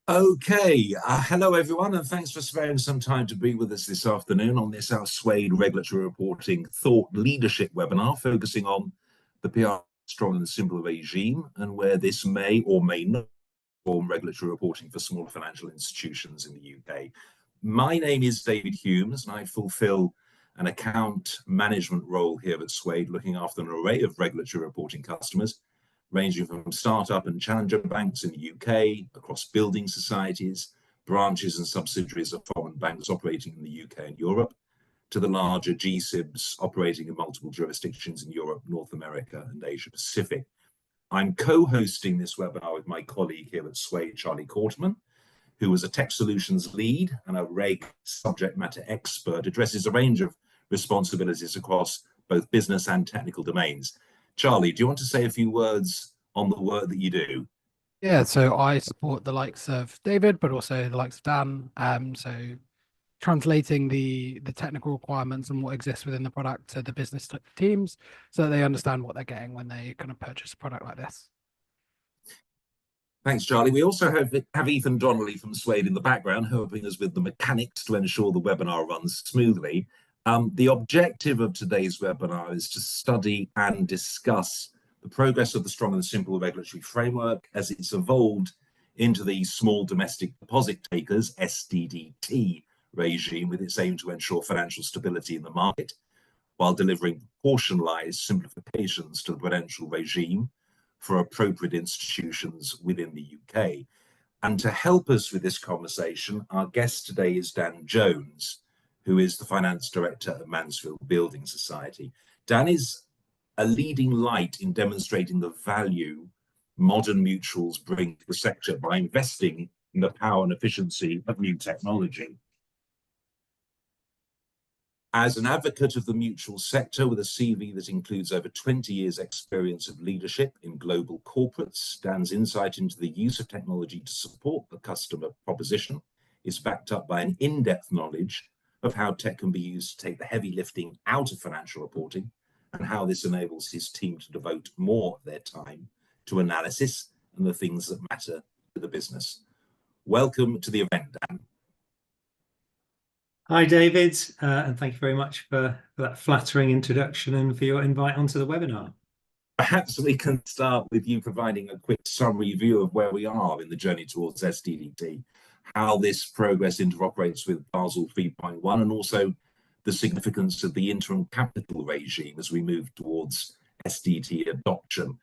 Okay, hello everyone, and thanks for sparing some time to be with us this afternoon on this our Suade Regulatory Reporting Thought Leadership webinar, focusing on the PRA strong and simple regime and where this may or may not form regulatory reporting for smaller financial institutions in the UK. My name is David Hulmes, and I fulfil an account management role here at Suade, looking after an array of regulatory reporting customers, ranging from startup and challenger banks in the UK, across building societies, branches and subsidiaries of foreign banks operating in the UK and Europe, to the larger GSIBs operating in multiple jurisdictions in Europe, North America, and Asia Pacific. I'm co-hosting this webinar with my colleague here at Suade, Charlie Quarterman, who was a tech solutions lead and a reg subject matter expert, addresses a range of responsibilities across both business and technical domains. Charlie, do you want to say a few words on the work that you do? Yeah, so I support the likes of David, but also the likes of Dan. So translating the technical requirements and what exists within the product to the business teams so that they understand what they're getting when they kind of purchase a product like this. Thanks, Charlie. We also have Ethan Donnelly from Suade in the background, helping us with the mechanics to ensure the webinar runs smoothly. The objective of today's webinar is to study and discuss the progress of the strong and simple regulatory framework as it's evolved into the small domestic deposit takers, SDDT, regime, with its aim to ensure financial stability in the market, while delivering proportionalized simplifications to the prudential regime for appropriate institutions within the UK. And to help us with this conversation, our guest today is Dan Jones, who is the Finance Director at Mansfield Building Society. Dan is a leading light in demonstrating the value modern mutuals bring to the sector by investing in the power and efficiency of new technology. As an advocate of the mutual sector with a CV that includes over 20 years' experience of leadership in global corporates, Dan's insight into the use of technology to support the customer proposition is backed up by an in-depth knowledge of how tech can be used to take the heavy lifting out of financial reporting and how this enables his team to devote more of their time to analysis and the things that matter to the business. Welcome to the event, Dan. Hi, David, and thank you very much for that flattering introduction and for your invite onto the webinar. Perhaps we can start with you providing a quick summary view of where we are in the journey towards SDDT, how this progress interoperates with Basel 3.1, and also the significance of the interim capital regime as we move towards SDDT adoption.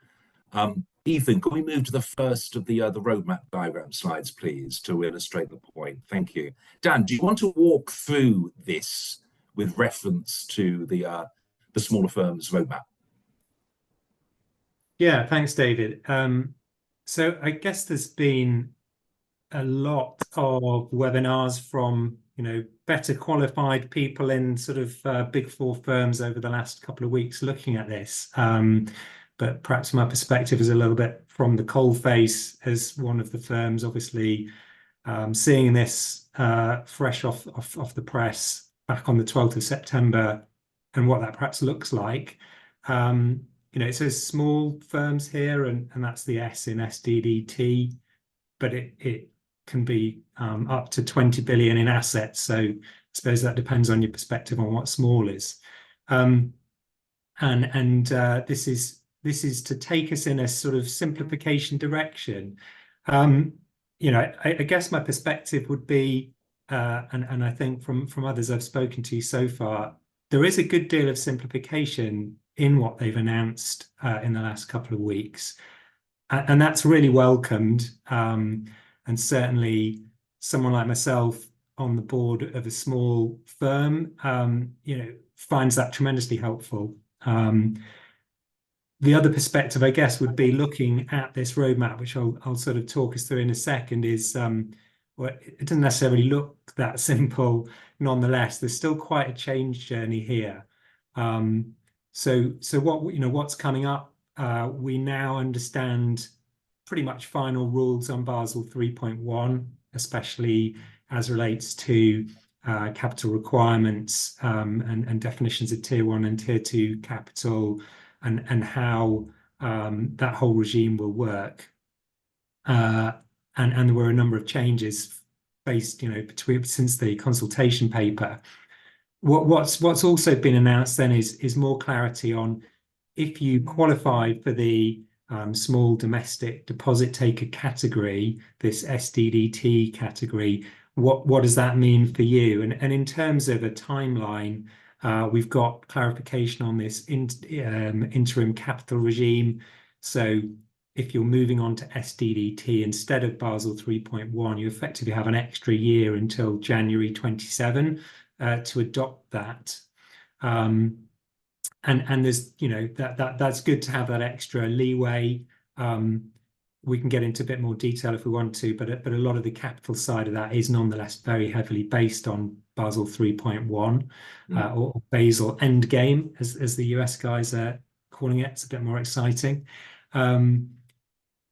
Ethan, can we move to the first of the roadmap diagram slides, please, to illustrate the point? Thank you. Dan, do you want to walk through this with reference to the smaller firms roadmap? Yeah, thanks, David. So I guess there's been a lot of webinars from better qualified people in sort of big four firms over the last couple of weeks looking at this. But perhaps my perspective is a little bit from the coalface as one of the firms, obviously seeing this fresh off the press back on the 12th of September and what that perhaps looks like. It says small firms here, and that's the S in SDDT, but it can be up to 20 billion in assets. So I suppose that depends on your perspective on what small is. This is to take us in a sort of simplification direction. I guess my perspective would be, and I think from others I've spoken to so far, there is a good deal of simplification in what they've announced in the last couple of weeks. And that's really welcomed. And certainly someone like myself on the board of a small firm, finds that tremendously helpful. The other perspective, I guess, would be looking at this roadmap, which I'll sort of talk us through in a second, is well, it doesn't necessarily look that simple. Nonetheless, there's still quite a change journey here. So what's coming up? We now understand pretty much final rules on Basel 3.1, especially as relates to capital requirements and definitions of tier 1 and tier 2 capital, and how that whole regime will work. and there were a number of changes based, since the consultation paper. What's also been announced then is more clarity on if you qualify for the small domestic deposit taker category, this SDDT category, what does that mean for you? And in terms of a timeline, we've got clarification on this interim capital regime. So if you're moving on to SDDT instead of Basel 3.1, you effectively have an extra year until January 27 to adopt that. And there's, that's good to have that extra leeway. We can get into a bit more detail if we want to, but a lot of the capital side of that is nonetheless very heavily based on Basel 3.1 or Basel Endgame, as the US guys are calling it. It's a bit more exciting.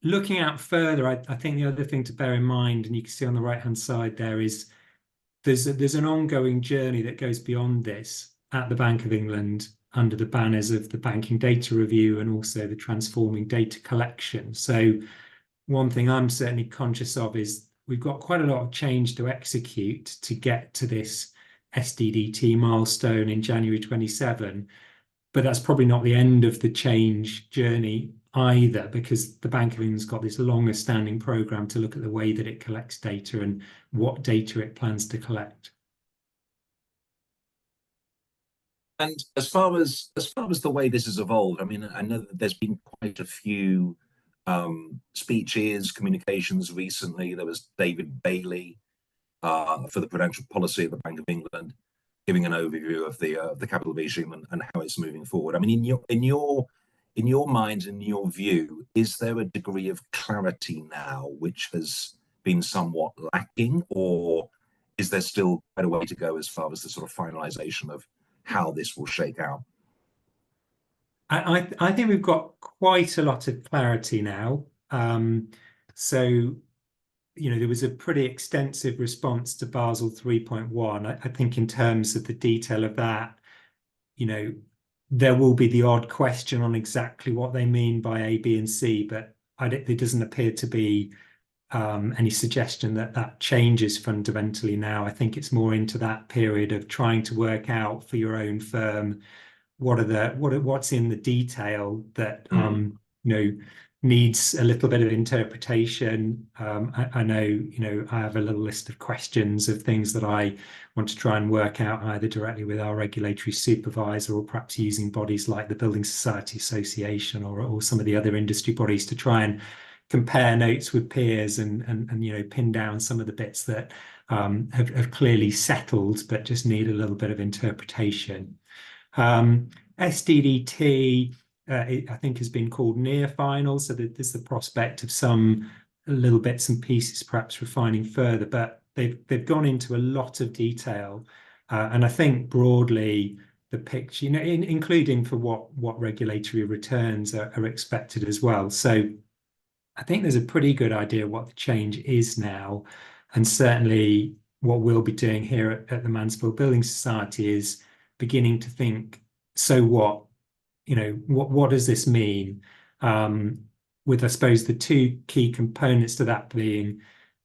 Looking out further, I think the other thing to bear in mind, and you can see on the right-hand side there, is there's an ongoing journey that goes beyond this at the Bank of England under the banners of the Banking Data Review and also the Transforming Data Collection. So one thing I'm certainly conscious of is we've got quite a lot of change to execute to get to this SDDT milestone in January 27, but that's probably not the end of the change journey either, because the Bank of England's got this longer standing programme to look at the way that it collects data and what data it plans to collect. And as far as the way this has evolved, I mean, I know that there's been quite a few speeches, communications recently. There was David Bailey for the prudential policy of the Bank of England, giving an overview of the capital regime and how it's moving forward. I mean, in your mind, in your view, is there a degree of clarity now which has been somewhat lacking, or is there still quite a way to go as far as the sort of finalization of how this will shake out? I think we've got quite a lot of clarity now. So, there was a pretty extensive response to Basel 3.1. I think in terms of the detail of that, there will be the odd question on exactly what they mean by A, B, and C, but there doesn't appear to be any suggestion that changes fundamentally now. I think it's more into that period of trying to work out for your own firm what's in the detail that needs a little bit of interpretation. I know, I have a little list of questions of things that I want to try and work out either directly with our regulatory supervisor or perhaps using bodies like the Building Society Association or some of the other industry bodies to try and compare notes with peers and pin down some of the bits that have clearly settled but just need a little bit of interpretation. SDDT, I think, has been called near final, so that there's the prospect of some little bits and pieces perhaps refining further, but they've gone into a lot of detail, and I think broadly the picture, including for what regulatory returns are expected as well. So I think there's a pretty good idea what the change is now, and certainly what we'll be doing here at the Mansfield Building Society is beginning to think, so what? What does this mean? With, I suppose, the two key components to that being,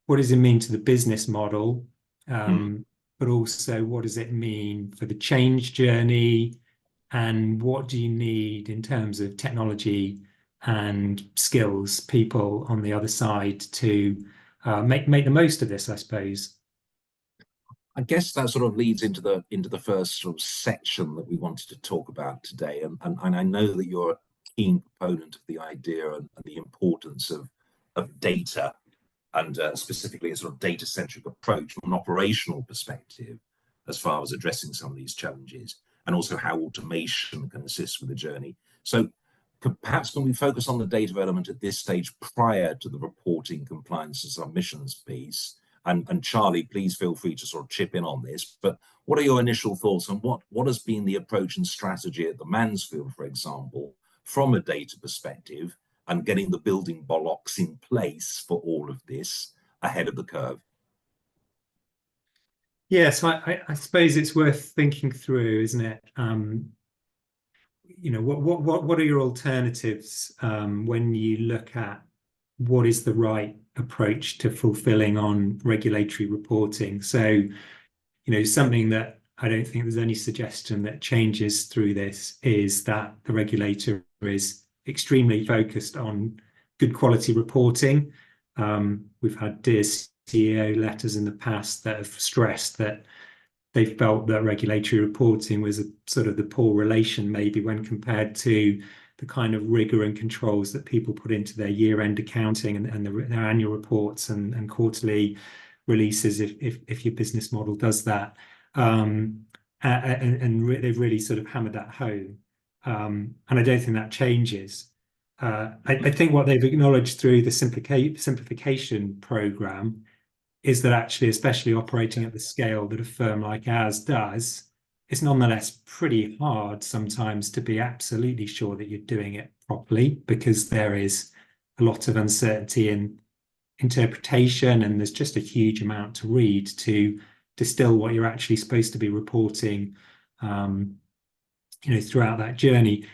what does it mean to the business model? But also, what does it mean for the change journey? And what do you need in terms of technology and skills, people on the other side to make the most of this, I suppose. I guess that sort of leads into the first sort of section that we wanted to talk about today, and I know that you're a keen proponent of the idea and the importance of data, and specifically a sort of data-centric approach from an operational perspective as far as addressing some of these challenges, and also how automation can assist with the journey. So perhaps can we focus on the data element at this stage prior to the reporting, compliance and submissions piece? And Charlie, please feel free to sort of chip in on this, but what are your initial thoughts on what has been the approach and strategy at the Mansfield, for example, from a data perspective, and getting the building blocks in place for all of this ahead of the curve? Yes, I suppose it's worth thinking through, isn't it? What are your alternatives when you look at what is the right approach to fulfilling on regulatory reporting. So, something that I don't think there's any suggestion that changes through this is that the regulator is extremely focused on good quality reporting. We've had Dear CEO letters in the past that have stressed that they felt that regulatory reporting was a sort of the poor relation maybe when compared to the kind of rigor and controls that people put into their year-end accounting and their annual reports and quarterly releases if your business model does that. And they've really sort of hammered that home. And I don't think that changes. I think what they've acknowledged through the simplification program is that actually, especially operating at the scale that a firm like ours does, it's nonetheless pretty hard sometimes to be absolutely sure that you're doing it properly, because there is a lot of uncertainty in interpretation, and there's just a huge amount to read to distill what you're actually supposed to be reporting, throughout that journey.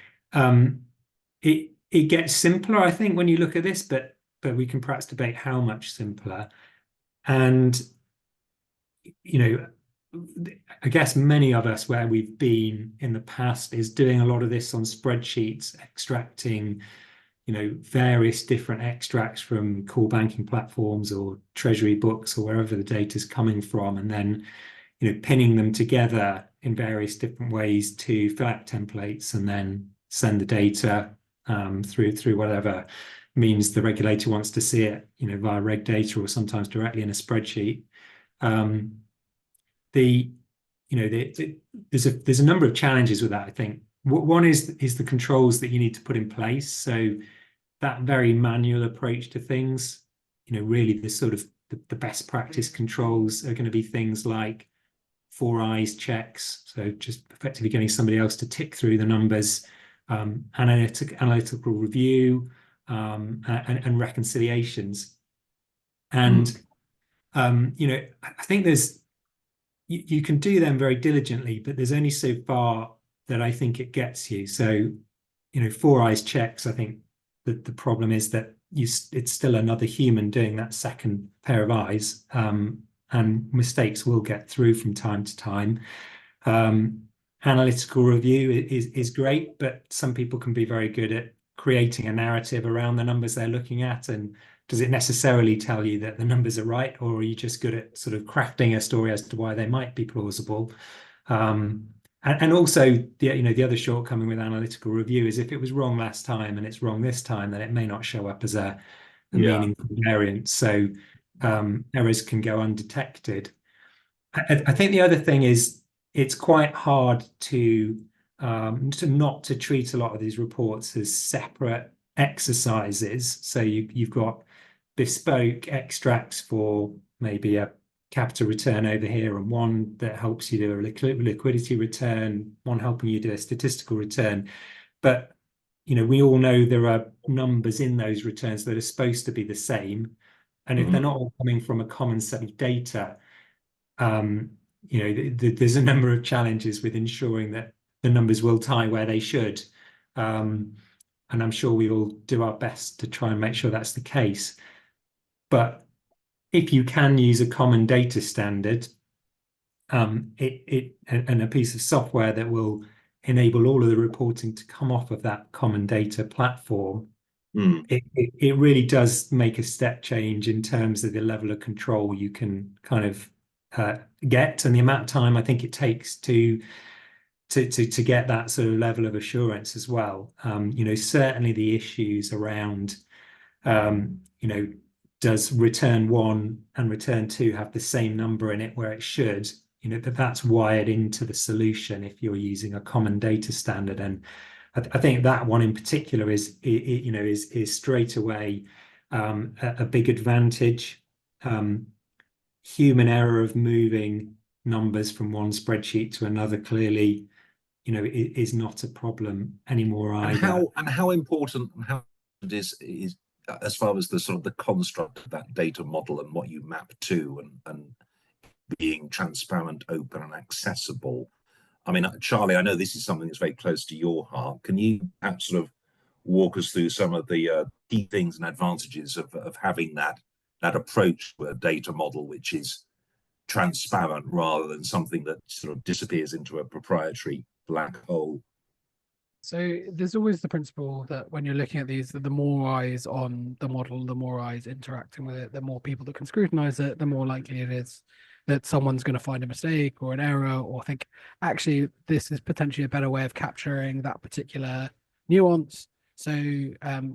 It gets simpler, I think, when you look at this, but we can perhaps debate how much simpler. And, I guess many of us where we've been in the past is doing a lot of this on spreadsheets, extracting, various different extracts from core banking platforms or treasury books or wherever the data is coming from, and then, pinning them together in various different ways to fill out templates and then send the data through whatever means the regulator wants to see it, via reg data or sometimes directly in a spreadsheet. There's a number of challenges with that, I think. One is the controls that you need to put in place. So that very manual approach to things, really the sort of the best practice controls are going to be things like 4 eyes checks. So just effectively getting somebody else to tick through the numbers, analytical review, and reconciliations. And, I think you can do them very diligently, but there's only so far that I think it gets you. So, 4 eyes checks, I think that the problem is that it's still another human doing that second pair of eyes, and mistakes will get through from time to time. Analytical review is great, but some people can be very good at creating a narrative around the numbers they're looking at. And does it necessarily tell you that the numbers are right, or are you just good at sort of crafting a story as to why they might be plausible? And also, the other shortcoming with analytical review is if it was wrong last time and it's wrong this time, then it may not show up as a meaningful variance. So errors can go undetected. I think the other thing is it's quite hard to not to treat a lot of these reports as separate exercises. So you've got bespoke extracts for maybe a capital return over here, and one that helps you do a liquidity return, one helping you do a statistical return. But we all know there are numbers in those returns that are supposed to be the same, and if they're not all coming from a common set of data, there's a number of challenges with ensuring that the numbers will tie where they should. And I'm sure we will do our best to try and make sure that's the case. But if you can use a common data standard, and a piece of software that will enable all of the reporting to come off of that common data platform, it really does make a step change in terms of the level of control you can kind of get, and the amount of time I think it takes to get that sort of level of assurance as well. Certainly the issues around, does return 1 and return 2 have the same number in it where it should? That's wired into the solution if you're using a common data standard. And I think that one in particular is straight away a big advantage. Human error of moving numbers from one spreadsheet to another clearly, is not a problem anymore either. And how important is as far as the sort of the construct of that data model and what you map to, and being transparent, open, and accessible. I mean, Charlie, I know this is something that's very close to your heart. Can you perhaps sort of walk us through some of the key things and advantages of having that that approach to a data model which is transparent rather than something that sort of disappears into a proprietary black hole? So there's always the principle that when you're looking at these, the more eyes on the model, the more eyes interacting with it, the more people that can scrutinize it, the more likely it is that someone's going to find a mistake or an error or think, actually, this is potentially a better way of capturing that particular nuance. So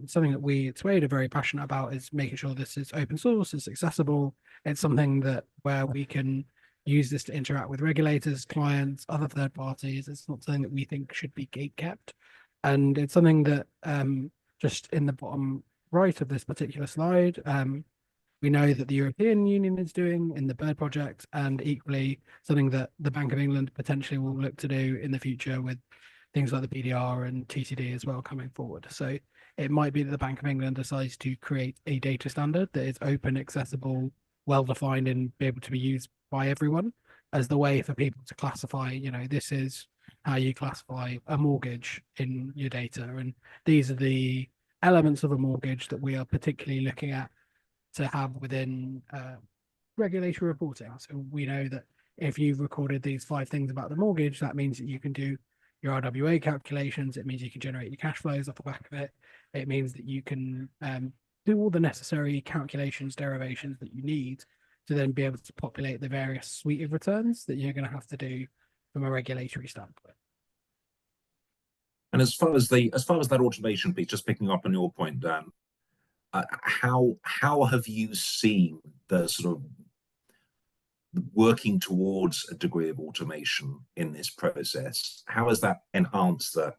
something that we at Suade are very passionate about is making sure this is open source, it's accessible. It's something that where we can use this to interact with regulators, clients, other third parties. It's not something that we think should be gate kept. And it's something that just in the bottom right of this particular slide, we know that the European Union is doing in the Bird project, and equally something that the Bank of England potentially will look to do in the future with things like the PDR and TCD as well coming forward. So it might be that the Bank of England decides to create a data standard that is open, accessible, well-defined, and be able to be used by everyone as the way for people to classify, this is how you classify a mortgage in your data. And these are the elements of a mortgage that we are particularly looking at to have within regulatory reporting. So we know that if you've recorded these 5 things about the mortgage, that means that you can do your RWA calculations. It means you can generate your cash flows off the back of it. It means that you can do all the necessary calculations, derivations that you need to then be able to populate the various suite of returns that you're going to have to do from a regulatory standpoint. And as far as that automation piece, just picking up on your point, Dan, how have you seen the sort of working towards a degree of automation in this process? How has that enhanced the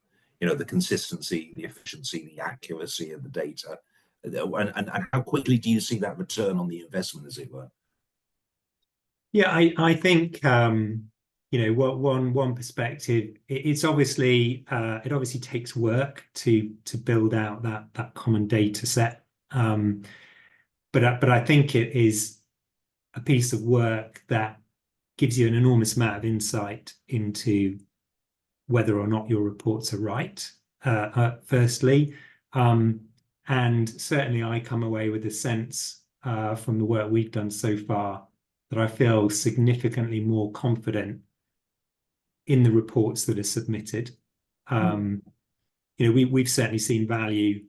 consistency, the efficiency, the accuracy of the data, and how quickly do you see that return on the investment, as it were? Yeah, I think one perspective, it's obviously it obviously takes work to build out that common data set, but I think it is a piece of work that gives you an enormous amount of insight into whether or not your reports are right, firstly, and certainly I come away with a sense from the work we've done so far that I feel significantly more confident in the reports that are submitted. We've certainly seen value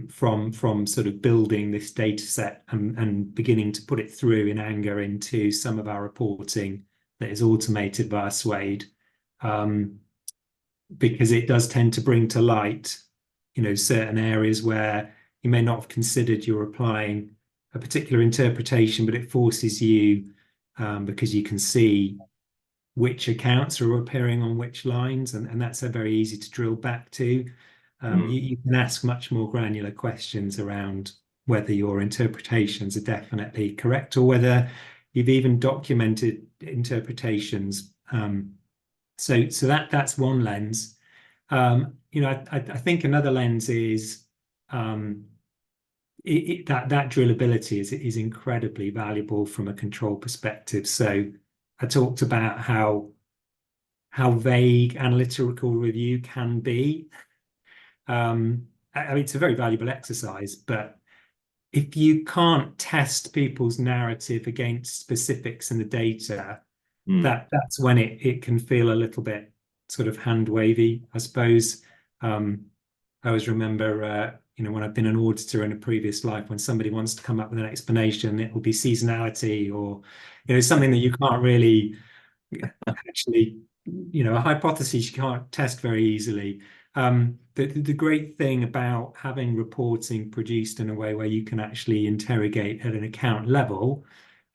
from sort of building this data set and beginning to put it through in anger into some of our reporting that is automated via Suade, because it does tend to bring to light, certain areas where you may not have considered you're applying a particular interpretation, but it forces you, because you can see which accounts are appearing on which lines, and that's very easy to drill back to. You can ask much more granular questions around whether your interpretations are definitely correct or whether you've even documented interpretations. So that's one lens. I think another lens is that drillability is incredibly valuable from a control perspective. So I talked about how vague analytical review can be. I mean, it's a very valuable exercise, but if you can't test people's narrative against specifics in the data, that's when it can feel a little bit sort of hand wavy, I suppose. I always remember, when I've been an auditor in a previous life, when somebody wants to come up with an explanation, it will be seasonality or, something that you can't really actually, a hypothesis you can't test very easily. The great thing about having reporting produced in a way where you can actually interrogate at an account level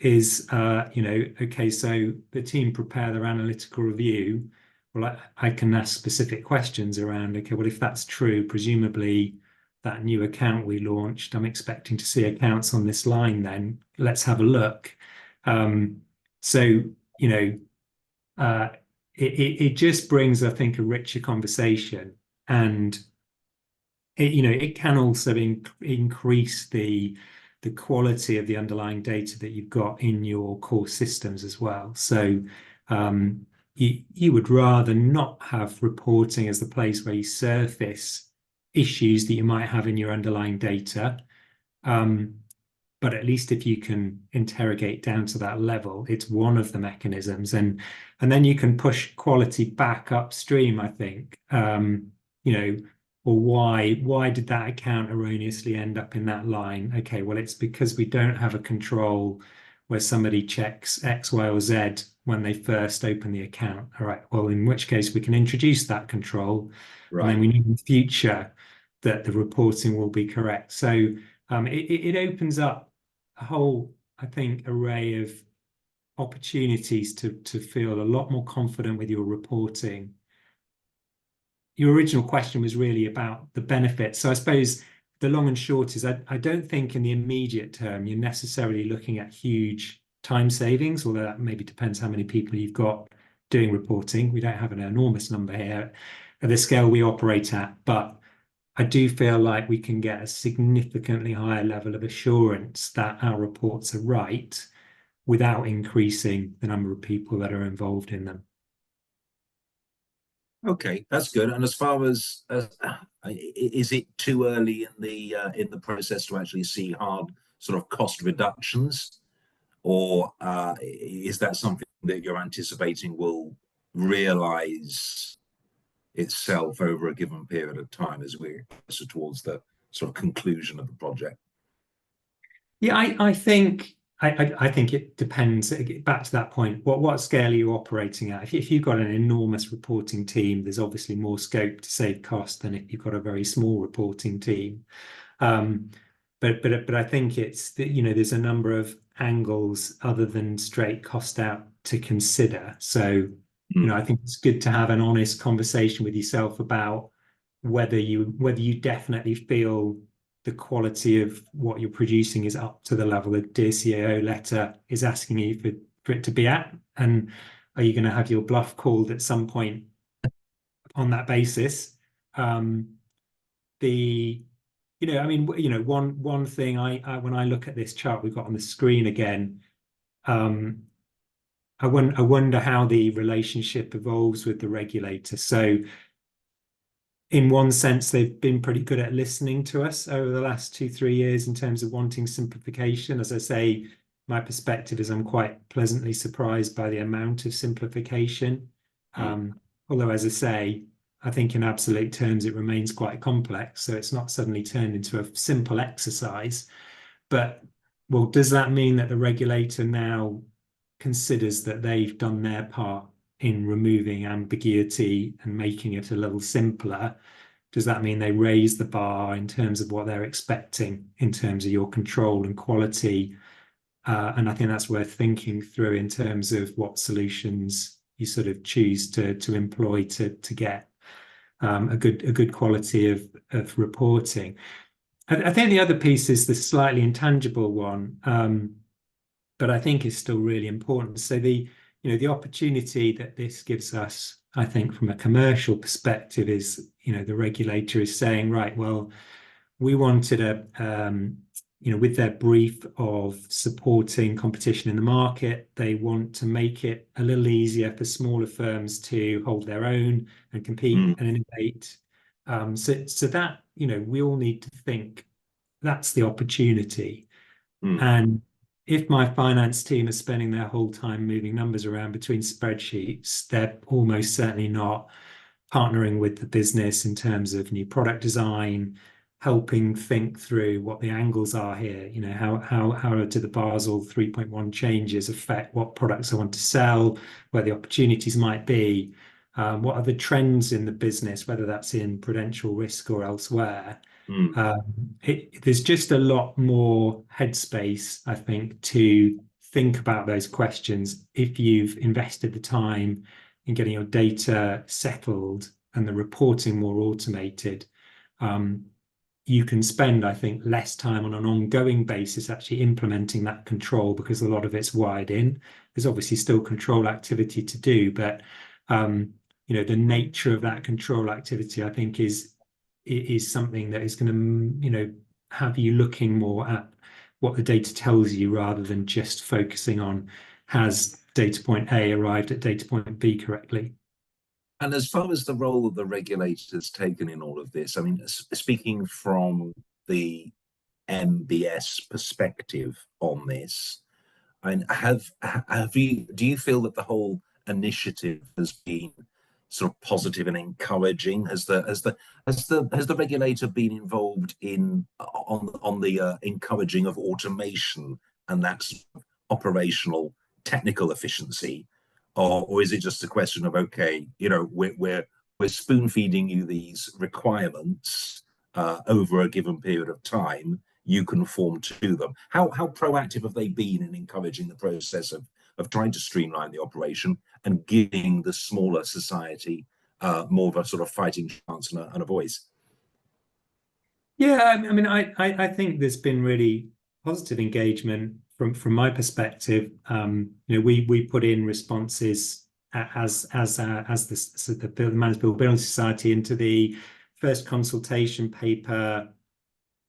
is, okay, so the team prepare their analytical review. Well, I can ask specific questions around, okay, well, if that's true, presumably that new account we launched, I'm expecting to see accounts on this line then. Let's have a look. It just brings, I think, a richer conversation, and it can also increase the quality of the underlying data that you've got in your core systems as well. So you would rather not have reporting as the place where you surface issues that you might have in your underlying data. but at least if you can interrogate down to that level, it's one of the mechanisms, and then you can push quality back upstream, I think. You know, or why did that account erroneously end up in that line? Okay, well, it's because we don't have a control where somebody checks X, Y, or Z when they first open the account. All right, well, in which case we can introduce that control, and then we know in the future that the reporting will be correct. So it opens up a whole, I think, array of opportunities to feel a lot more confident with your reporting. Your original question was really about the benefits. So I suppose the long and short is I don't think in the immediate term you're necessarily looking at huge time savings, although that maybe depends how many people you've got doing reporting. We don't have an enormous number here at the scale we operate at, but I do feel like we can get a significantly higher level of assurance that our reports are right without increasing the number of people that are involved in them. Okay, that's good. And as far as is it too early in the process to actually see hard sort of cost reductions, or is that something that you're anticipating will realize itself over a given period of time as we're closer towards the sort of conclusion of the project? Yeah, I think it depends. Back to that point, what scale are you operating at? If you've got an enormous reporting team, there's obviously more scope to save cost than if you've got a very small reporting team. But I think it's you know, there's a number of angles other than straight cost out to consider. So you know, I think it's good to have an honest conversation with yourself about whether you definitely feel the quality of what you're producing is up to the level that Dear CAO letter is asking you for it to be at, and are you going to have your bluff called at some point on that basis? You know, I mean, you know, one thing I when I look at this chart we've got on the screen again, I wonder how the relationship evolves with the regulator. So in one sense, they've been pretty good at listening to us over the last 2-3 years in terms of wanting simplification. As I say, my perspective is I'm quite pleasantly surprised by the amount of simplification. Although, as I say, I think in absolute terms, it remains quite complex. So it's not suddenly turned into a simple exercise. But, well, does that mean that the regulator now considers that they've done their part in removing ambiguity and making it a little simpler? Does that mean they raise the bar in terms of what they're expecting in terms of your control and quality? And I think that's worth thinking through in terms of what solutions you sort of choose to employ to get a good quality of reporting. I think the other piece is the slightly intangible one, but I think is still really important. So the opportunity that this gives us, I think, from a commercial perspective is, you know, the regulator is saying, right, well, we wanted with their brief of supporting competition in the market, they want to make it a little easier for smaller firms to hold their own and compete and innovate. So that, you know, we all need to think that's the opportunity. And if my finance team is spending their whole time moving numbers around between spreadsheets, they're almost certainly not partnering with the business in terms of new product design, helping think through what the angles are here. You know, how do the Basel 3.1 changes affect what products I want to sell, where the opportunities might be, what are the trends in the business, whether that's in prudential risk or elsewhere. There's just a lot more headspace, I think, to think about those questions if you've invested the time in getting your data settled and the reporting more automated. You can spend, I think, less time on an ongoing basis actually implementing that control because a lot of it's wired in. There's obviously still control activity to do, but you know, the nature of that control activity, I think, is something that is going to, you know, have you looking more at what the data tells you rather than just focusing on has data point A arrived at data point B correctly. And as far as the role of the regulators taken in all of this, I mean, speaking from the MBS perspective on this? And do you feel that the whole initiative has been sort of positive and encouraging? Has the regulator been involved in on the encouraging of automation and that's operational technical efficiency, or is it just a question of, okay, you know, we're spoon feeding you these requirements over a given period of time, you conform to them? How proactive have they been in encouraging the process of trying to streamline the operation and giving the smaller society more of a sort of fighting chance and a voice? Yeah, I mean, I think there's been really positive engagement from my perspective. You know, we put in responses as the Mansfield Building Society into the first consultation paper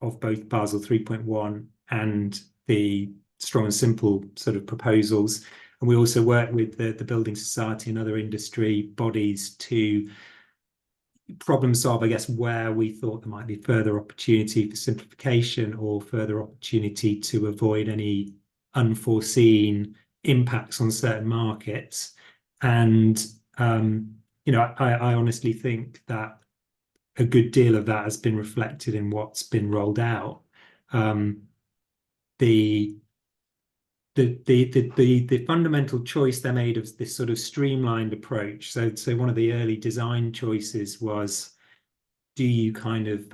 of both Basel 3.1 and the strong and simple sort of proposals. And we also work with the Building Society and other industry bodies to problem solve, I guess, where we thought there might be further opportunity for simplification or further opportunity to avoid any unforeseen impacts on certain markets. And, you know, I honestly think that a good deal of that has been reflected in what's been rolled out. The fundamental choice they made of this sort of streamlined approach. So one of the early design choices was, do you kind of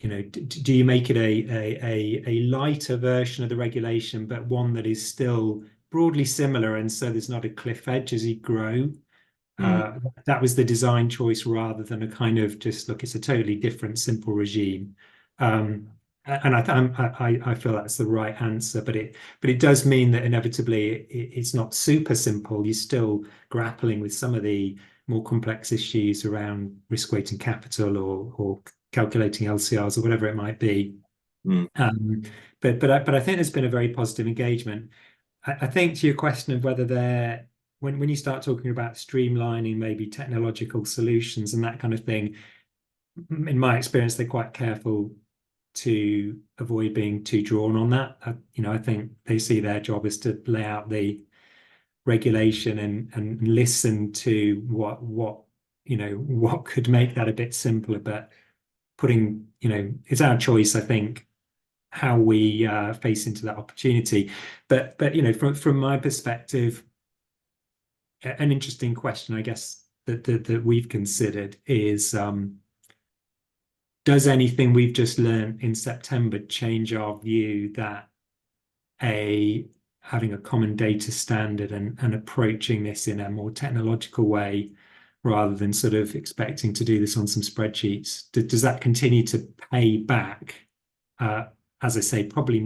you know, do you make it a lighter version of the regulation, but one that is still broadly similar, and so there's not a cliff edge as you grow? That was the design choice, rather than a kind of just, look, it's a totally different simple regime. And I feel that's the right answer, but it does mean that inevitably it's not super simple. You're still grappling with some of the more complex issues around risk weighting capital or calculating LCRs or whatever it might be. But I think there's been a very positive engagement. I think to your question of whether they're when you start talking about streamlining maybe technological solutions and that kind of thing, in my experience, they're quite careful to avoid being too drawn on that. You know, I think they see their job is to lay out the regulation and listen to what you know, what could make that a bit simpler. But putting, you know, it's our choice, I think, how we face into that opportunity. But you know, from my perspective, an interesting question, I guess, that we've considered is, does anything we've just learned in September change our view that having a common data standard and approaching this in a more technological way, rather than sort of expecting to do this on some spreadsheets, does that continue to pay back? As I say, probably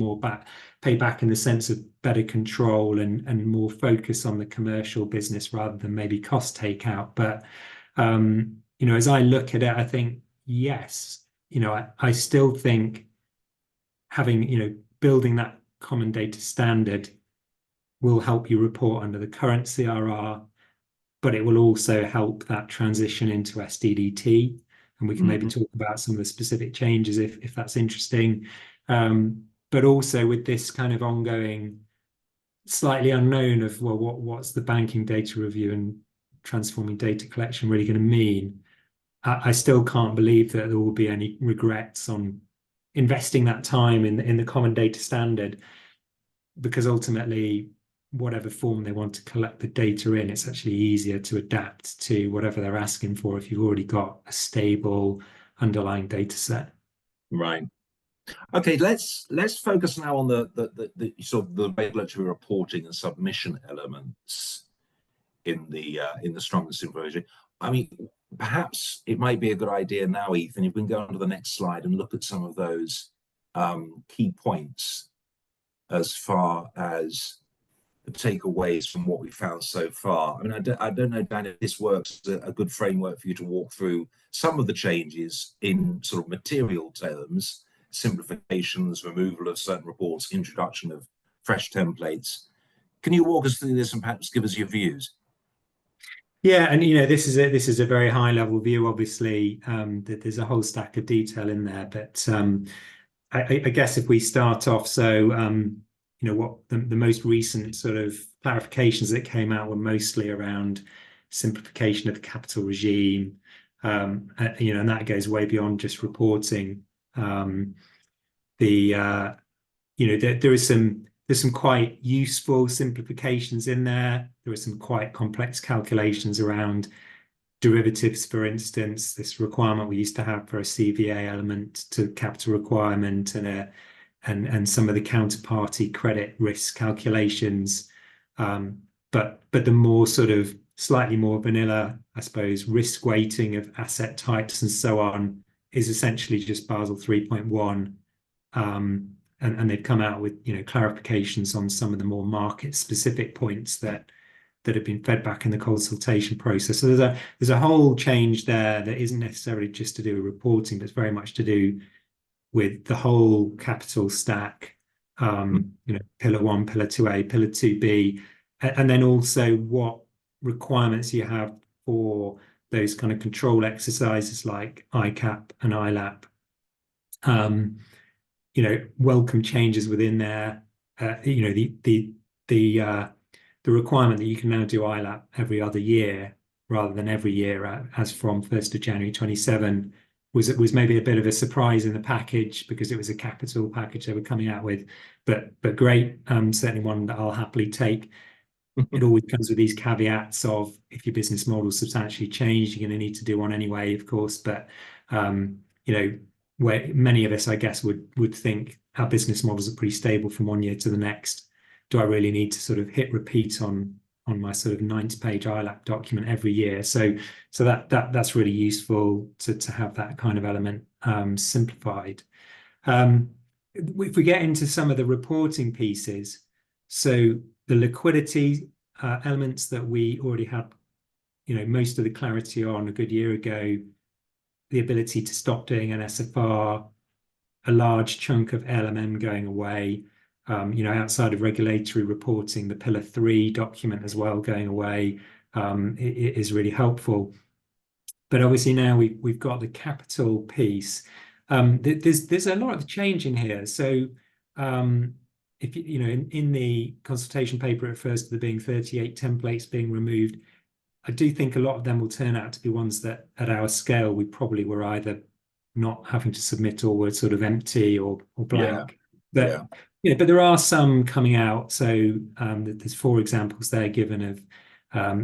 pay back in the sense of better control and more focus on the commercial business rather than maybe cost takeout. But you know, as I look at it, I think yes. You know, I still think having, you know, building that common data standard will help you report under the current CRR, but it will also help that transition into SDDT. And we can maybe talk about some of the specific changes if that's interesting. But also with this kind of ongoing, slightly unknown of, well, what's the banking data review and transforming data collection really going to mean? I still can't believe that there will be any regrets on investing that time in the common data standard, because ultimately, whatever form they want to collect the data in, it's actually easier to adapt to whatever they're asking for if you've already got a stable underlying data set. Right. Okay, let's focus now on the sort of the regulatory reporting and submission elements in the strong and simple version. I mean, perhaps it might be a good idea now, Ethan, if we can go on to the next slide and look at some of those key points as far as the takeaways from what we found so far. I mean, I don't know, Dan, if this works as a good framework for you to walk through some of the changes in sort of material terms, simplifications, removal of certain reports, introduction of fresh templates. Can you walk us through this and perhaps give us your views? Yeah, and you know, this is a very high level view. Obviously, there's a whole stack of detail in there, but I guess if we start off, so what the most recent sort of clarifications that came out were mostly around simplification of the capital regime, and that goes way beyond just reporting. There's some quite useful simplifications in there. There are some quite complex calculations around derivatives, for instance, this requirement we used to have for a CVA element to capital requirement, and some of the counterparty credit risk calculations. But the more sort of slightly more vanilla, I suppose, risk weighting of asset types and so on is essentially just Basel 3.1. And they've come out with clarifications on some of the more market specific points that have been fed back in the consultation process. So there's a whole change there that isn't necessarily just to do with reporting, but it's very much to do with the whole capital stack, pillar 1, pillar 2A, pillar 2B, and then also what requirements you have for those kind of control exercises like ICAP and ILAP. Welcome changes within there. The requirement that you can now do ILAP every other year rather than every year as from 1st of January 27 was maybe a bit of a surprise in the package because it was a capital package they were coming out with, but great, certainly one that I'll happily take. It always comes with these caveats of if your business model substantially changed, you're going to need to do one anyway, of course, but where many of us, I guess, would think our business models are pretty stable from one year to the next. Do I really need to sort of hit repeat on my sort of 90-page ILAP document every year? So that's really useful to have that kind of element simplified. If we get into some of the reporting pieces, so the liquidity elements that we already had, most of the clarity on a good year ago, the ability to stop doing an SFR, a large chunk of LMM going away, outside of regulatory reporting, the Pillar 3 document as well going away is really helpful. But obviously now we've got the capital piece. There's a lot of change in here. So if in the consultation paper it refers to there being 38 templates being removed. I do think a lot of them will turn out to be ones that at our scale we probably were either not having to submit or were sort of empty or blank. But there are some coming out. So there's 4 examples there given of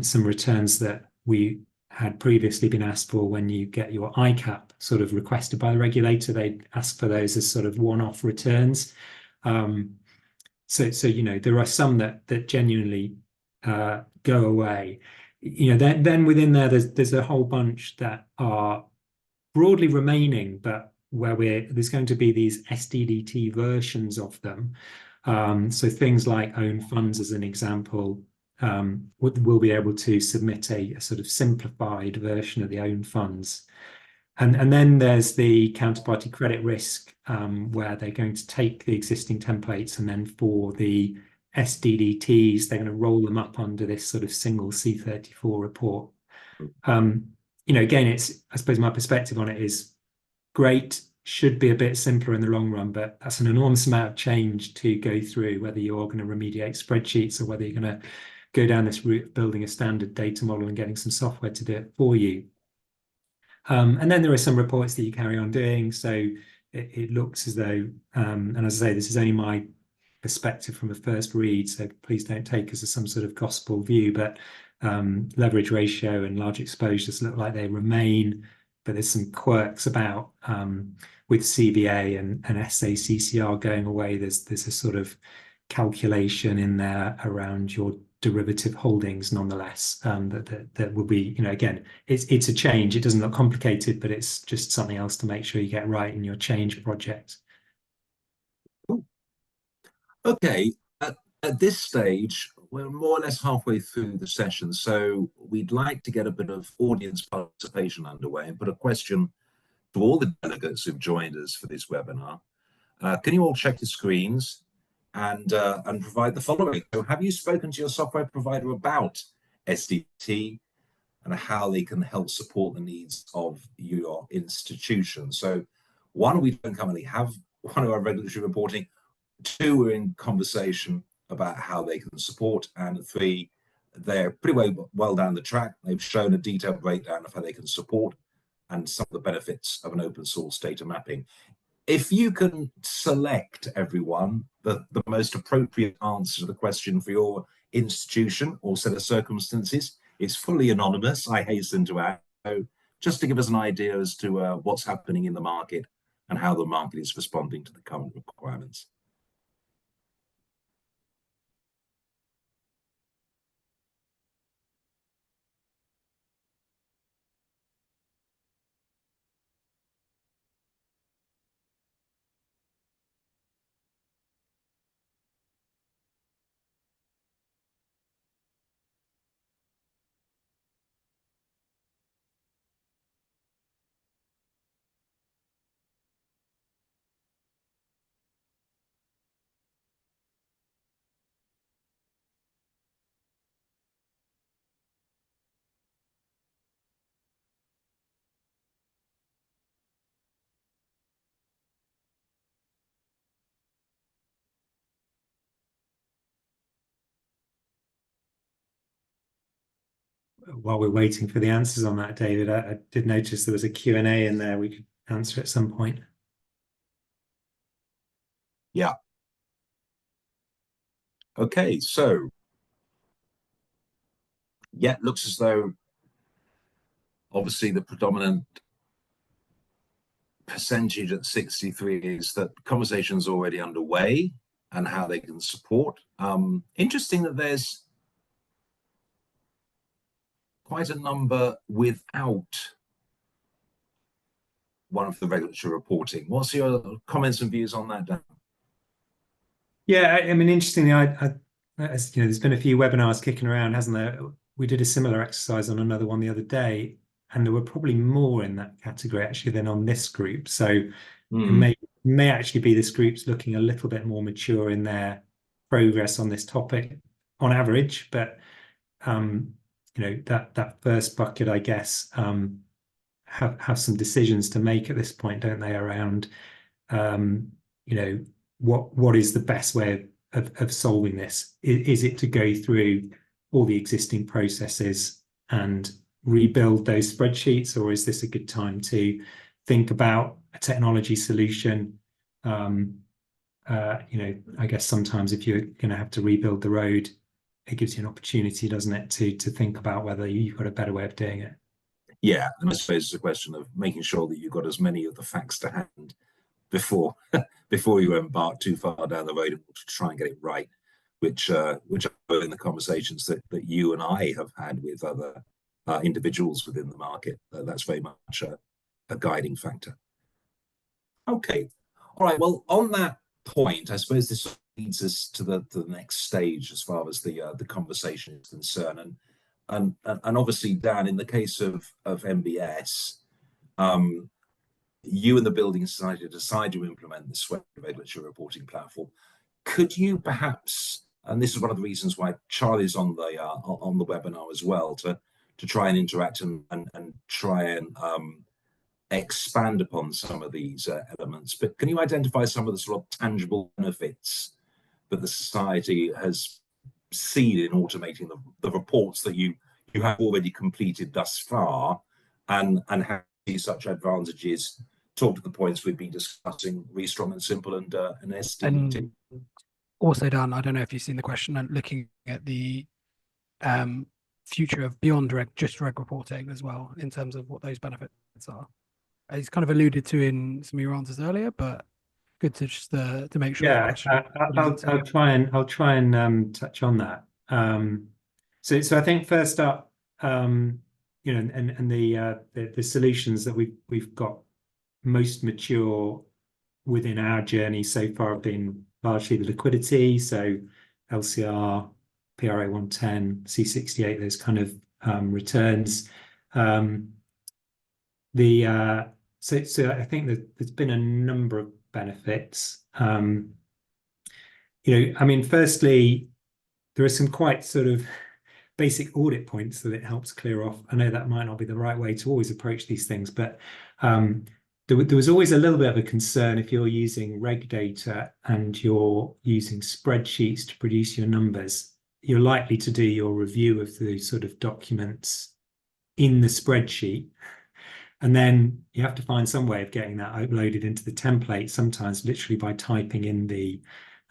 some returns that we had previously been asked for when you get your ICAP sort of requested by the regulator. They ask for those as sort of one-off returns. So there are some that genuinely go away. Then within there's a whole bunch that are broadly remaining, but where there's going to be these SDDT versions of them. So things like own funds, as an example, we'll be able to submit a sort of simplified version of the own funds. And then there's the counterparty credit risk, where they're going to take the existing templates and then for the SDDTs, they're going to roll them up under this sort of single C34 report. Again, I suppose my perspective on it is great, should be a bit simpler in the long run, but that's an enormous amount of change to go through, whether you're going to remediate spreadsheets or whether you're going to go down this route of building a standard data model and getting some software to do it for you. And then there are some reports that you carry on doing. So it looks as though, and as I say, this is only my perspective from a first read, so please don't take us as some sort of gospel view, but leverage ratio and large exposures look like they remain, but there's some quirks about with CVA and SACCR going away. There's a sort of calculation in there around your derivative holdings nonetheless, that will be, again, it's a change. It doesn't look complicated, but it's just something else to make sure you get right in your change project. Okay, at this stage, we're more or less halfway through the session, so we'd like to get a bit of audience participation underway and put a question to all the delegates who've joined us for this webinar. Can you all check your screens and provide the following? So have you spoken to your software provider about SDDT and how they can help support the needs of your institution? So one, we don't currently have one who are regulatory reporting, 2 are in conversation about how they can support, and 3, they're pretty well down the track. They've shown a detailed breakdown of how they can support and some of the benefits of an open source data mapping. If you can select, everyone, the most appropriate answer to the question for your institution or set of circumstances, it's fully anonymous, I hasten to add. So just to give us an idea as to what's happening in the market and how the market is responding to the current requirements. While we're waiting for the answers on that, David, I did notice there was a Q&A in there we could answer at some point. Yeah. Okay, so yeah, it looks as though obviously the predominant percentage at 63 is that conversation's already underway and how they can support. Interesting that there's quite a number without one of the regulatory reporting. What's your comments and views on that, Dan? Yeah, I mean, interestingly, as you know, there's been a few webinars kicking around, hasn't there? We did a similar exercise on another one the other day, and there were probably more in that category actually than on this group. So it may actually be this group's looking a little bit more mature in their progress on this topic on average, but you know, that first bucket, I guess, have some decisions to make at this point, don't they, around you know, what is the best way of solving this? Is it to go through all the existing processes and rebuild those spreadsheets, or is this a good time to think about a technology solution? You know, I guess sometimes if you're going to have to rebuild the road, it gives you an opportunity, doesn't it, to think about whether you've got a better way of doing it. Yeah, and I suppose it's a question of making sure that you've got as many of the facts to hand before you embark too far down the road to try and get it right, which are in the conversations that you and I have had with other individuals within the market. That's very much a guiding factor. Okay, all right. Well, on that point, I suppose this leads us to the next stage as far as the conversation is concerned, and obviously, Dan, in the case of MBS, you and the Building Society decide to implement the Suade Regulatory Reporting Platform. Could you perhaps, and this is one of the reasons why Charlie's on the webinar as well, to try and interact and try and expand upon some of these elements. But can you identify some of the sort of tangible benefits that the Society has seen in automating the reports that you have already completed thus far, and how these such advantages talk to the points we've been discussing, really strong and simple, and SDDT. And also, Dan, I don't know if you've seen the question, and looking at the future of beyond just reg reporting as well, in terms of what those benefits are. It's kind of alluded to in some of your answers earlier, but good to just to make sure. Yeah, I'll try and touch on that. So I think first up, you know, and the solutions that we've got most mature within our journey so far have been largely the liquidity, so LCR, PRA 110, C68, those kind of returns. So I think that there's been a number of benefits. You know, I mean, firstly, there are some quite sort of basic audit points that it helps clear off. I know that might not be the right way to always approach these things, but there was always a little bit of a concern if you're using reg data and you're using spreadsheets to produce your numbers, you're likely to do your review of the sort of documents in the spreadsheet. And then you have to find some way of getting that uploaded into the template, sometimes literally by typing in the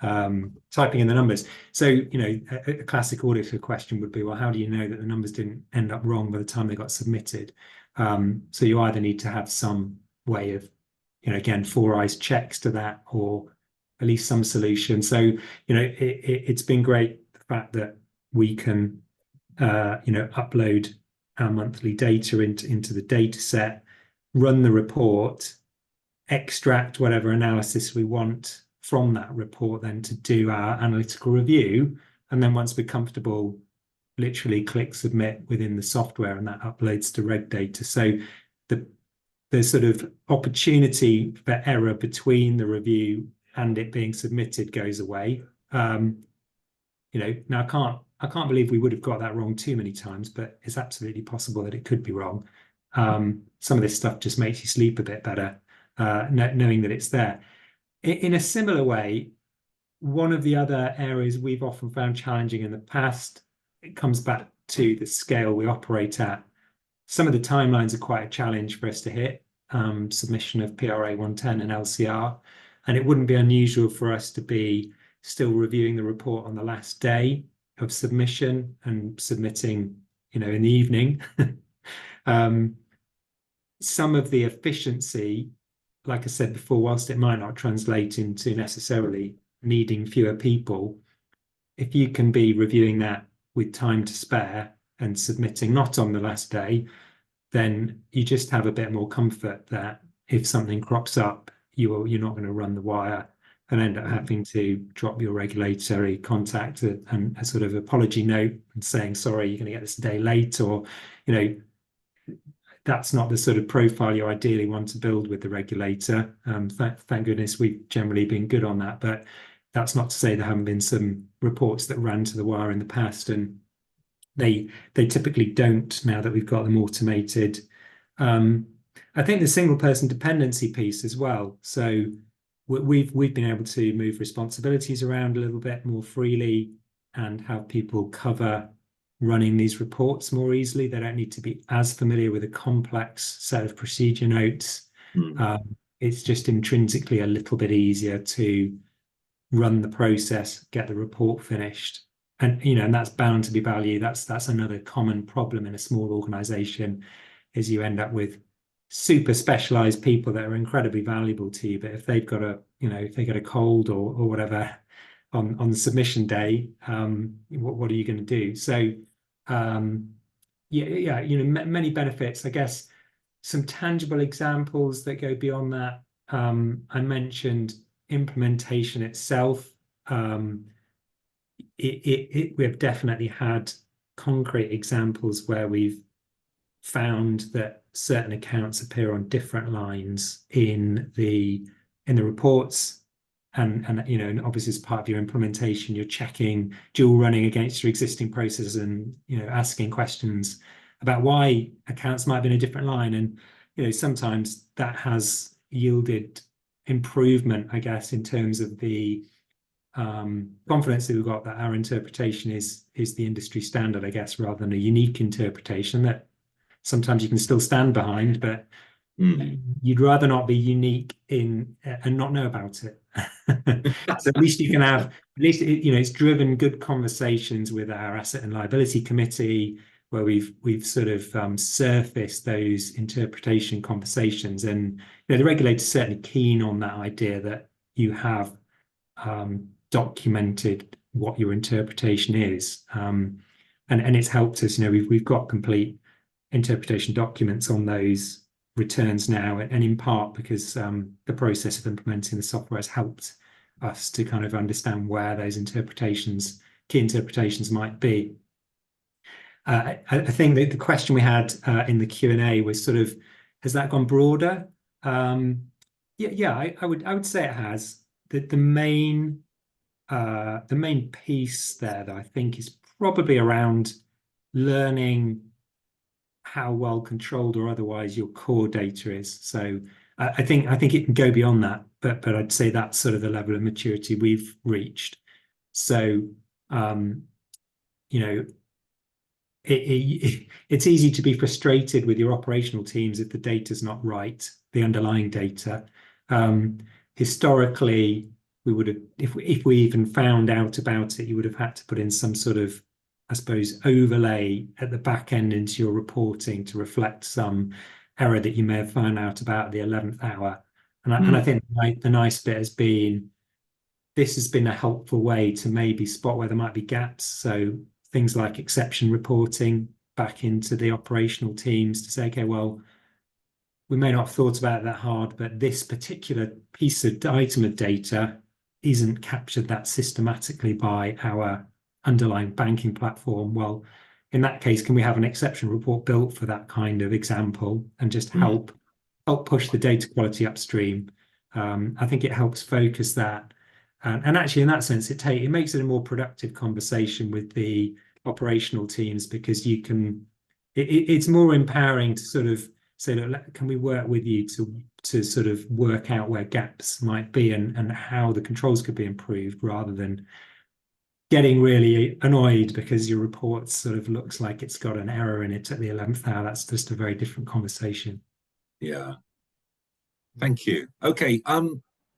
numbers. So, you know, a classic auditor question would be, well, how do you know that the numbers didn't end up wrong by the time they got submitted? So you either need to have some way of, you know, again, four eyes checks to that, or at least some solution. So, you know, it's been great, the fact that we can, you know, upload our monthly data into the data set, run the report, extract whatever analysis we want from that report then to do our analytical review. And then once we're comfortable, literally click submit within the software, and that uploads to reg data. So the sort of opportunity for error between the review and it being submitted goes away. You know, now I can't believe we would have got that wrong too many times, but it's absolutely possible that it could be wrong. Some of this stuff just makes you sleep a bit better, knowing that it's there. In a similar way, one of the other areas we've often found challenging in the past, it comes back to the scale we operate at. Some of the timelines are quite a challenge for us to hit, submission of PRA 110 and LCR, and it wouldn't be unusual for us to be still reviewing the report on the last day of submission and submitting, you know, in the evening. Some of the efficiency, like I said before, whilst it might not translate into necessarily needing fewer people, if you can be reviewing that with time to spare and submitting not on the last day, then you just have a bit more comfort that if something crops up, you're not going to run the wire and end up having to drop your regulatory contact and a sort of apology note and saying, sorry, you're going to get this a day late, or, you know, that's not the sort of profile you ideally want to build with the regulator. Thank goodness we've generally been good on that, but that's not to say there haven't been some reports that ran to the wire in the past, and they typically don't now that we've got them automated. I think the single person dependency piece as well. So we've been able to move responsibilities around a little bit more freely and have people cover running these reports more easily. They don't need to be as familiar with a complex set of procedure notes. It's just intrinsically a little bit easier to run the process, get the report finished. And, you know, and that's bound to be value. That's another common problem in a small organization, is you end up with super specialized people that are incredibly valuable to you. But if they've got a, you know, if they get a cold or whatever on the submission day, what are you going to do? So, yeah, you know, many benefits, I guess. Some tangible examples that go beyond that. I mentioned implementation itself. We have definitely had concrete examples where we've found that certain accounts appear on different lines in the reports, and you know, and obviously as part of your implementation, you're checking dual running against your existing processes, and, you know, asking questions about why accounts might be in a different line. And, you know, sometimes that has yielded improvement, I guess, in terms of the confidence that we've got that our interpretation is the industry standard, I guess, rather than a unique interpretation that sometimes you can still stand behind, but you'd rather not be unique in and not know about it. So at least you can have, at least, you know, it's driven good conversations with our asset and liability committee, where we've sort of surfaced those interpretation conversations. And, you know, the regulator's certainly keen on that idea that you have documented what your interpretation is, and it's helped us. You know, we've got complete interpretation documents on those returns now, and in part because the process of implementing the software has helped us to kind of understand where those interpretations, key interpretations, might be. I think that the question we had in the Q&A was sort of, has that gone broader? Yeah, I would say it has. The main piece there that I think is probably around learning how well controlled or otherwise your core data is. So I think it can go beyond that, but I'd say that's sort of the level of maturity we've reached. So, you know, it's easy to be frustrated with your operational teams if the data's not right, the underlying data. Historically, we would have, if we even found out about it, you would have had to put in some sort of, I suppose, overlay at the back end into your reporting to reflect some error that you may have found out about at the 11th hour. And I think the nice bit has been, this has been a helpful way to maybe spot where there might be gaps. So things like exception reporting back into the operational teams to say, okay, well, we may not have thought about it that hard, but this particular piece of item of data isn't captured that systematically by our underlying banking platform. Well, in that case, can we have an exception report built for that kind of example and just help push the data quality upstream? I think it helps focus that. And actually, in that sense, it makes it a more productive conversation with the operational teams, because you can, it's more empowering to sort of say, look, can we work with you to sort of work out where gaps might be and how the controls could be improved, rather than getting really annoyed because your report sort of looks like it's got an error in it at the 11th hour. That's just a very different conversation. Yeah. Thank you. Okay.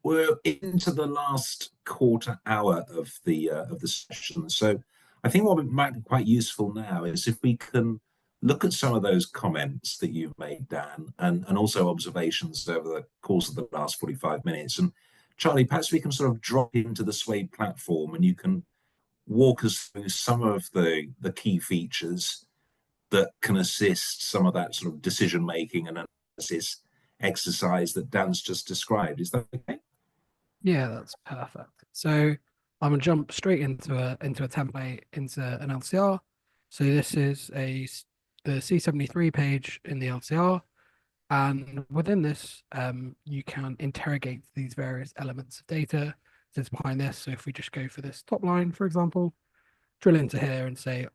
We're into the last quarter hour of the session. So I think what might be quite useful now is if we can look at some of those comments that you've made, Dan, and also observations over the course of the last 45 minutes. And Charlie, perhaps we can sort of drop into the Suade platform and you can walk us through some of the key features that can assist some of that sort of decision making and analysis exercise that Dan's just described. Is that okay? Yeah, that's perfect. So I'm gonna jump straight into a template, into an LCR. So this is the C73 page in the LCR, and within this, you can interrogate these various elements of data that's behind this. So if we just go for this top line, for example, drill into here and say,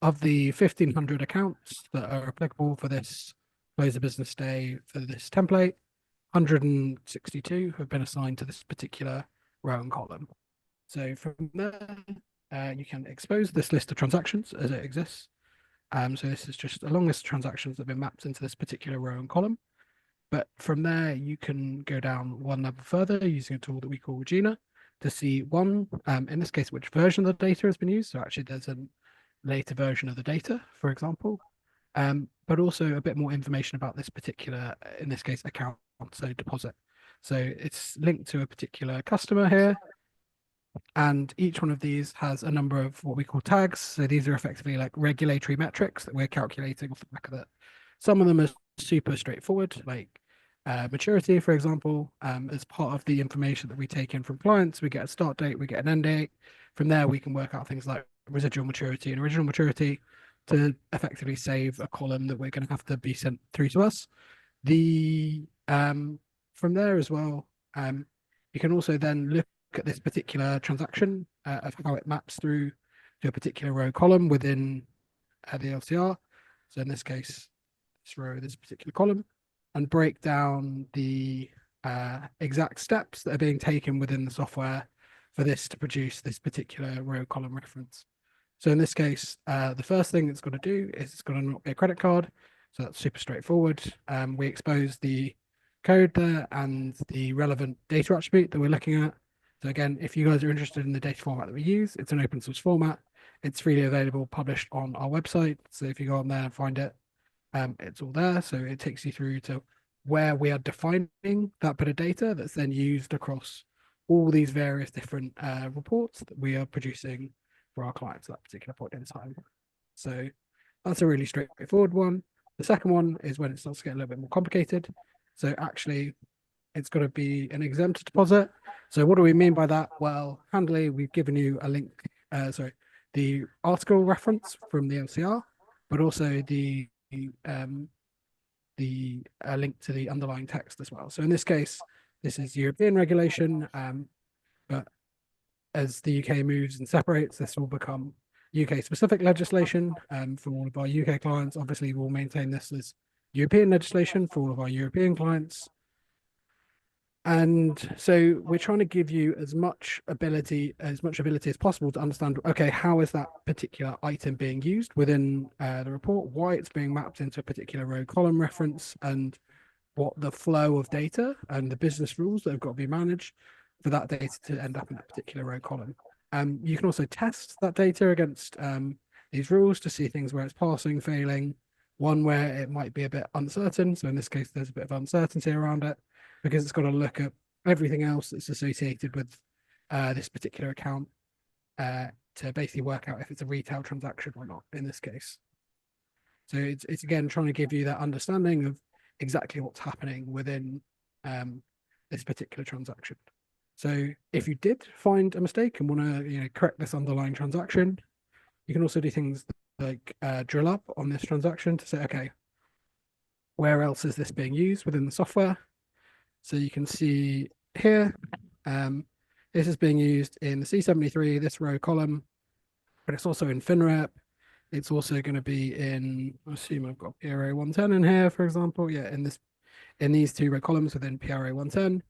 of the 1,500 accounts that are applicable for this close of business day for this template, 162 have been assigned to this particular row and column. So from there, you can expose this list of transactions as it exists. So this is just a long list of transactions that have been mapped into this particular row and column. But from there, you can go down one level further using a tool that we call Regina to see in this case, which version of the data has been used. So actually there's a later version of the data, for example, but also a bit more information about this particular, in this case, account, so deposit. So it's linked to a particular customer here. And each one of these has a number of what we call tags. So these are effectively like regulatory metrics that we're calculating off the back of it. Some of them are super straightforward, like maturity, for example. As part of the information that we take in from clients, we get a start date, we get an end date. From there, we can work out things like residual maturity and original maturity to effectively save a column that we're going to have to be sent through to us. From there as well, you can also then look at this particular transaction of how it maps through to a particular row column within the LCR. So in this case, this row, this particular column, and break down the exact steps that are being taken within the software for this to produce this particular row column reference. So in this case, the first thing it's going to do is it's going to unlock a credit card. So that's super straightforward. We expose the code there and the relevant data attribute that we're looking at. So again, if you guys are interested in the data format that we use, it's an open source format. It's freely available, published on our website. So if you go on there and find it, it's all there. So it takes you through to where we are defining that bit of data that's then used across all these various different reports that we are producing for our clients at that particular point in time. So that's a really straightforward one. The second one is when it starts to get a little bit more complicated. So actually, it's got to be an exempt deposit. So what do we mean by that? Well, handily, we've given you a link, the article reference from the LCR, but also the link to the underlying text as well. So in this case, this is European regulation, but as the UK moves and separates, this will become UK specific legislation for all of our UK clients. Obviously, we'll maintain this as European legislation for all of our European clients. And so we're trying to give you as much ability as possible to understand, okay, how is that particular item being used within the report, why it's being mapped into a particular row column reference, and what the flow of data and the business rules that have got to be managed for that data to end up in that particular row column. You can also test that data against these rules to see things where it's passing, failing, one where it might be a bit uncertain. So in this case, there's a bit of uncertainty around it because it's got to look at everything else that's associated with this particular account to basically work out if it's a retail transaction or not in this case. So it's again trying to give you that understanding of exactly what's happening within this particular transaction. So if you did find a mistake and want to correct this underlying transaction, you can also do things like drill up on this transaction to say, okay, where else is this being used within the software? So you can see here, this is being used in the C73, this row column, but it's also in FinRep. It's also going to be in, I assume I've got PRA 110 in here, for example. Yeah, in these two row columns within PRA 110.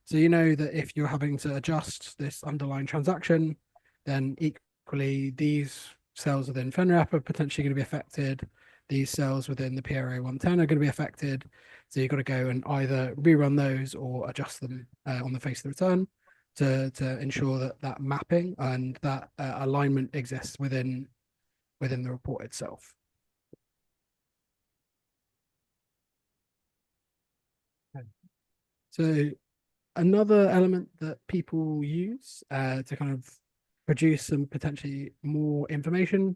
So you know that if you're having to adjust this underlying transaction, then equally these cells within FinRep are potentially going to be affected. These cells within the PRA 110 are going to be affected. So you've got to go and either rerun those or adjust them on the face of the return to ensure that that mapping and that alignment exists within the report itself. So another element that people use to kind of produce some potentially more information,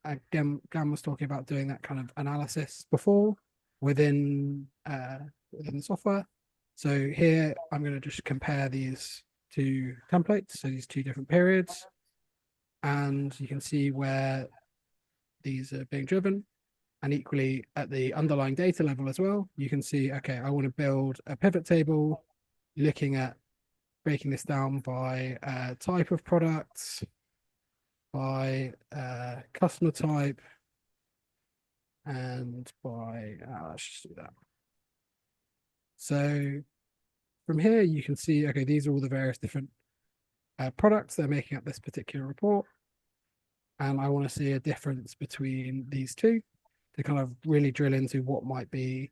again, Gan was talking about doing that kind of analysis before within the software. So here I'm going to just compare these two templates, so these two different periods, and you can see where these are being driven. And equally at the underlying data level as well, you can see, okay, I want to build a pivot table looking at breaking this down by type of products, by customer type, and by, let's just do that. So from here, you can see, okay, these are all the various different products that are making up this particular report. And I want to see a difference between these two to kind of really drill into what might be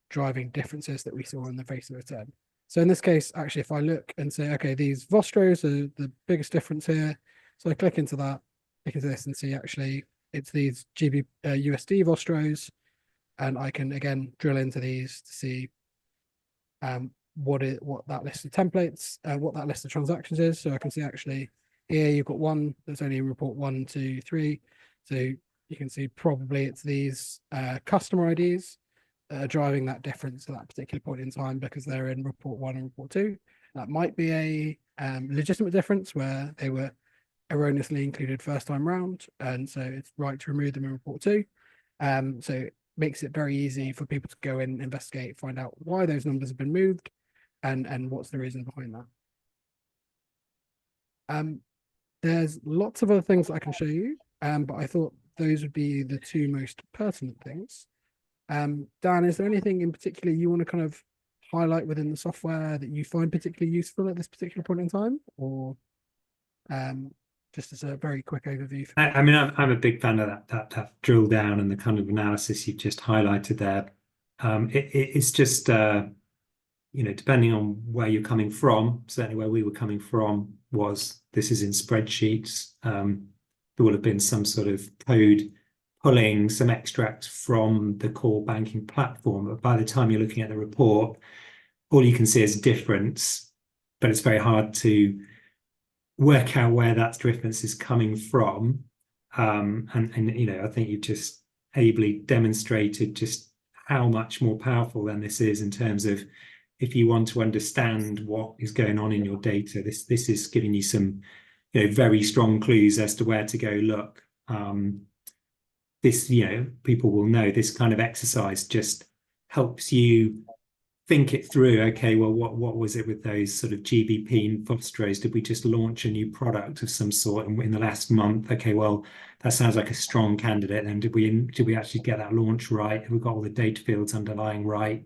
driving differences that we saw in the face of return. So in this case, actually, if I look and say, okay, these Vostros are the biggest difference here. So I click into that, click into this and see actually it's these USD Vostros. And I can, again, drill into these to see what that list of templates, what that list of transactions is. So I can see actually here you've got one that's only in report 1, 2, 3. So you can see probably it's these customer IDs that are driving that difference at that particular point in time because they're in report 1 and report 2. That might be a legitimate difference where they were erroneously included first time round, and so it's right to remove them in report 2. So it makes it very easy for people to go in, investigate, find out why those numbers have been moved and what's the reason behind that. There's lots of other things that I can show you, but I thought those would be the two most pertinent things. Dan, is there anything in particular you want to kind of highlight within the software that you find particularly useful at this particular point in time, or just as a very quick overview? I mean, I'm a big fan of that drill down and the kind of analysis you've just highlighted there. It's just depending on where you're coming from, certainly where we were coming from was this is in spreadsheets. There will have been some sort of code pulling some extracts from the core banking platform. But by the time you're looking at the report, all you can see is a difference, but it's very hard to work out where that difference is coming from. And I think you've just ably demonstrated just how much more powerful then this is in terms of if you want to understand what is going on in your data, this is giving you some very strong clues as to where to go look. This, people will know this kind of exercise just helps you think it through. Okay, well, what was it with those sort of GBP and Vostros? Did we just launch a new product of some sort in the last month? Okay, well, that sounds like a strong candidate. And did we actually get that launch right? Have we got all the data fields underlying right?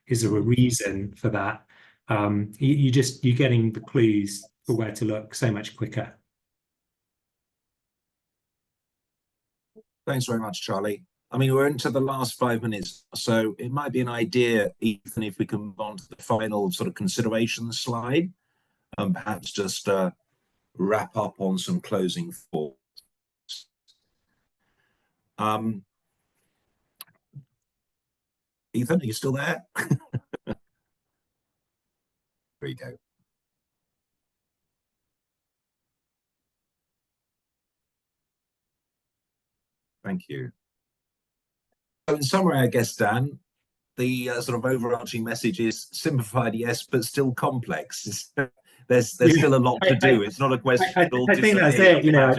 Is there a reason for that? You're getting the clues for where to look so much quicker. Thanks very much, Charlie. I mean, we're into the last 5 minutes, so it might be an idea, Ethan, if we can move on to the final sort of consideration slide, and perhaps just wrap up on some closing thoughts. Ethan, are you still there? There you go. Thank you. So in summary, I guess, Dan, the sort of overarching message is simplified, yes, but still complex. There's still a lot to do. It's not a question. I think that's it. You know,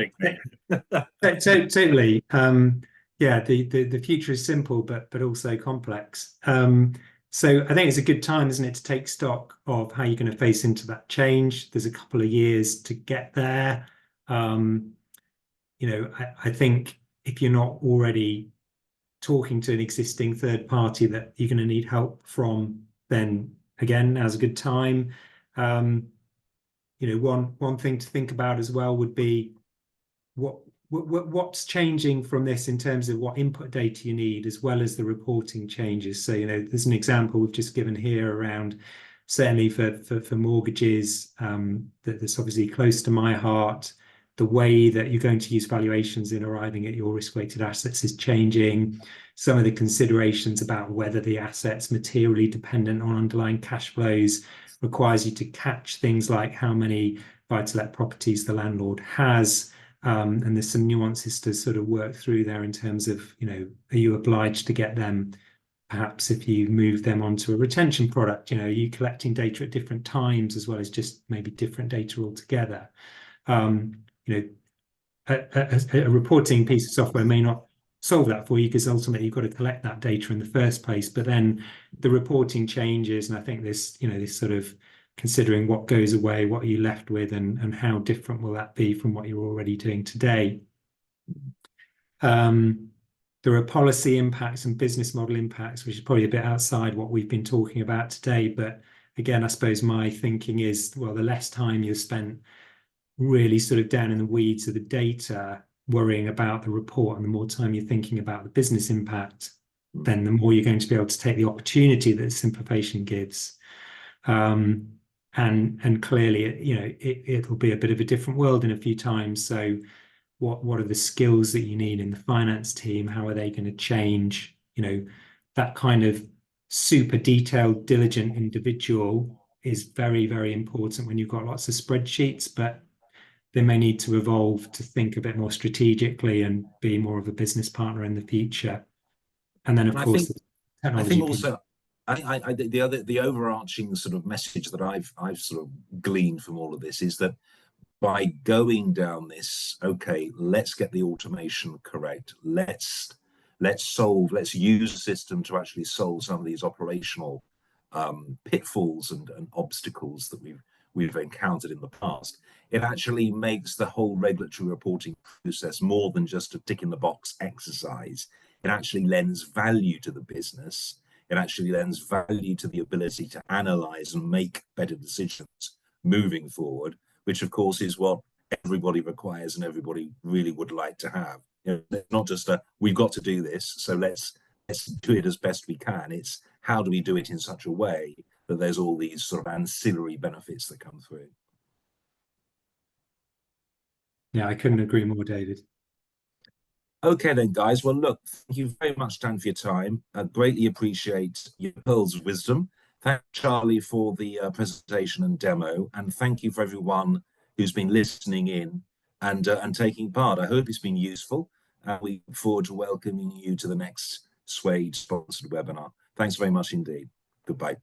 totally. Yeah, the future is simple, but also complex. So I think it's a good time, isn't it, to take stock of how you're going to face into that change. There's a couple of years to get there. You know, I think if you're not already talking to an existing third party that you're going to need help from, then again, now's a good time. You know, one thing to think about as well would be what's changing from this in terms of what input data you need, as well as the reporting changes. So, you know, there's an example we've just given here around, certainly for mortgages, that's obviously close to my heart. The way that you're going to use valuations in arriving at your risk-weighted assets is changing. Some of the considerations about whether the asset's materially dependent on underlying cash flows requires you to catch things like how many buy-to-let properties the landlord has. And there's some nuances to sort of work through there in terms of, you know, are you obliged to get them? Perhaps if you move them onto a retention product, you know, are you collecting data at different times as well as just maybe different data altogether? You know, a reporting piece of software may not solve that for you, because ultimately you've got to collect that data in the first place. But then the reporting changes, and I think this, you know, this sort of considering what goes away, what are you left with, and how different will that be from what you're already doing today. There are policy impacts and business model impacts, which is probably a bit outside what we've been talking about today. But again, I suppose my thinking is, well, the less time you're spent really sort of down in the weeds of the data, worrying about the report, and the more time you're thinking about the business impact, then the more you're going to be able to take the opportunity that simplification gives. And clearly, you know, it'll be a bit of a different world in a few times. So what are the skills that you need in the finance team? How are they going to change? You know, that kind of super detailed, diligent individual is very, very important when you've got lots of spreadsheets, but they may need to evolve to think a bit more strategically and be more of a business partner in the future. And then, of course, I think also, the overarching sort of message that I've sort of gleaned from all of this is that by going down this, okay, let's get the automation correct. Let's use the system to actually solve some of these operational pitfalls and obstacles that we've encountered in the past. It actually makes the whole regulatory reporting process more than just a tick in the box exercise. It actually lends value to the business. It actually lends value to the ability to analyze and make better decisions moving forward, which of course is what everybody requires and everybody really would like to have. You know, not just we've got to do this, so let's do it as best we can. It's how do we do it in such a way that there's all these sort of ancillary benefits that come through. Yeah, I couldn't agree more, David. Okay then, guys. Well, look, thank you very much, Dan, for your time. I greatly appreciate your pearls of wisdom. Thank you, Charlie, for the presentation and demo, and thank you for everyone who's been listening in and taking part. I hope it's been useful, and we look forward to welcoming you to the next Suade sponsored webinar. Thanks very much indeed. Goodbye.